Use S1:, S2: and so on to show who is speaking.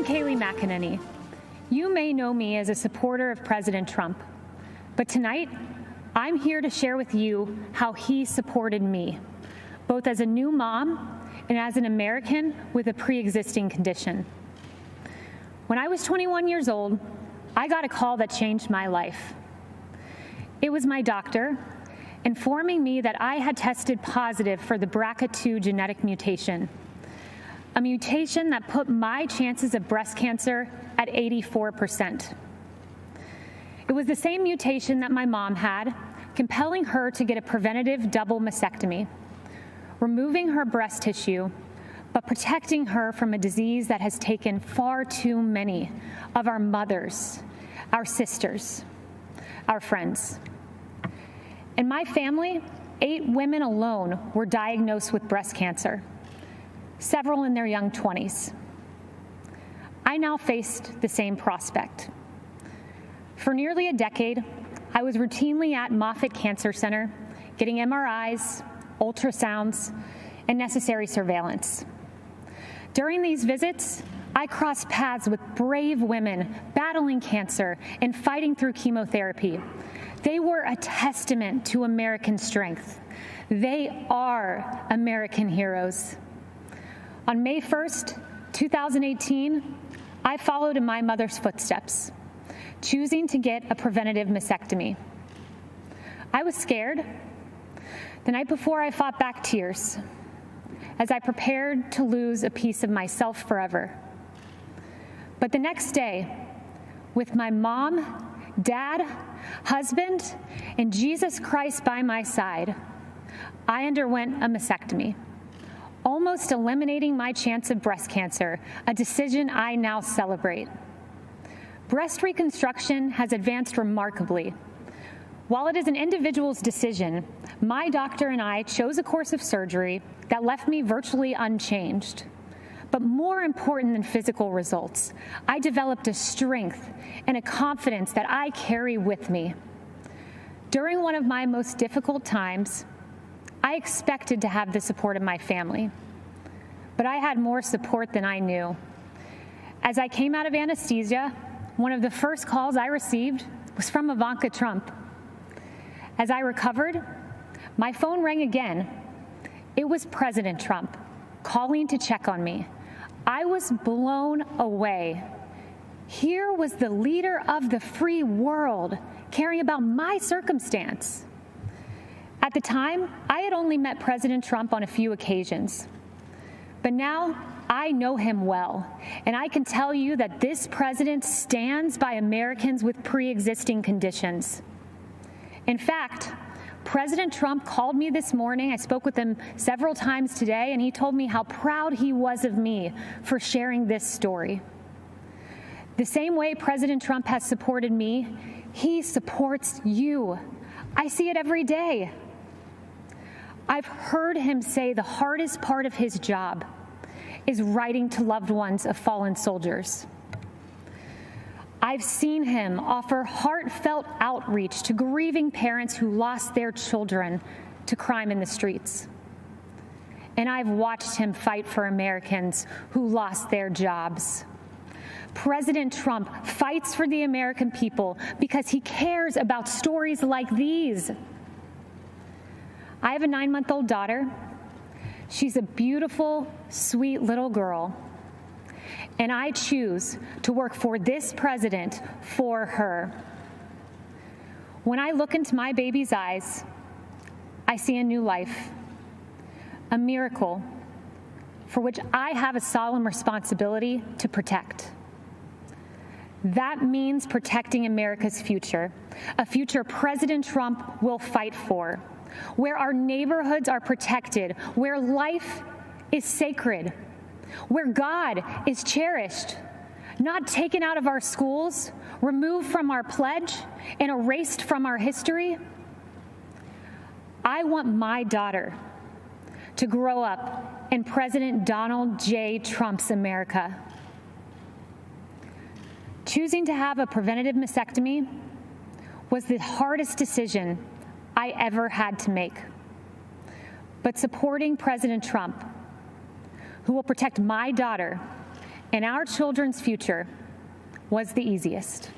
S1: I'm Kayleigh McEnany. You may know me as a supporter of President Trump, but tonight I'm here to share with you how he supported me, both as a new mom and as an American with a pre-existing condition. When I was 21 years old, I got a call that changed my life. It was my doctor informing me that I had tested positive for the BRCA2 genetic mutation, a mutation that put my chances of breast cancer at 84%. It was the same mutation that my mom had, compelling her to get a preventative double mastectomy, removing her breast tissue, but protecting her from a disease that has taken far too many of our mothers, our sisters, our friends. In my family, 8 women alone were diagnosed with breast cancer, several in their young 20s. I now faced the same prospect. For nearly a decade, I was routinely at Moffitt Cancer Center, getting MRIs, ultrasounds, and necessary surveillance. During these visits, I crossed paths with brave women battling cancer and fighting through chemotherapy. They were a testament to American strength. They are American heroes. On May 1st, 2018, I followed in my mother's footsteps, choosing to get a preventative mastectomy. I was scared. The night before, I fought back tears as I prepared to lose a piece of myself forever. But the next day, with my mom, dad, husband, and Jesus Christ by my side, I underwent a mastectomy, almost eliminating my chance of breast cancer, a decision I now celebrate. Breast reconstruction has advanced remarkably. While it is an individual's decision, my doctor and I chose a course of surgery that left me virtually unchanged. But more important than physical results, I developed a strength and a confidence that I carry with me. During one of my most difficult times, I expected to have the support of my family, but I had more support than I knew. As I came out of anesthesia, one of the first calls I received was from Ivanka Trump. As I recovered, my phone rang again. It was President Trump calling to check on me. I was blown away. Here was the leader of the free world caring about my circumstance. At the time, I had only met President Trump on a few occasions. But now I know him well, and I can tell you that this president stands by Americans with pre-existing conditions. In fact, President Trump called me this morning. I spoke with him several times today, and he told me how proud he was of me for sharing this story. The same way President Trump has supported me, he supports you. I see it every day. I've heard him say the hardest part of his job is writing to loved ones of fallen soldiers. I've seen him offer heartfelt outreach to grieving parents who lost their children to crime in the streets. And I've watched him fight for Americans who lost their jobs. President Trump fights for the American people because he cares about stories like these. I have a 9-month-old daughter. She's a beautiful, sweet little girl. And I choose to work for this president for her. When I look into my baby's eyes, I see a new life, a miracle for which I have a solemn responsibility to protect. That means protecting America's future, a future President Trump will fight for, where our neighborhoods are protected, where life is sacred, where God is cherished, not taken out of our schools, removed from our pledge, and erased from our history. I want my daughter to grow up in President Donald J. Trump's America. Choosing to have a preventative mastectomy was the hardest decision I ever had to make. But supporting President Trump, who will protect my daughter and our children's future was the easiest.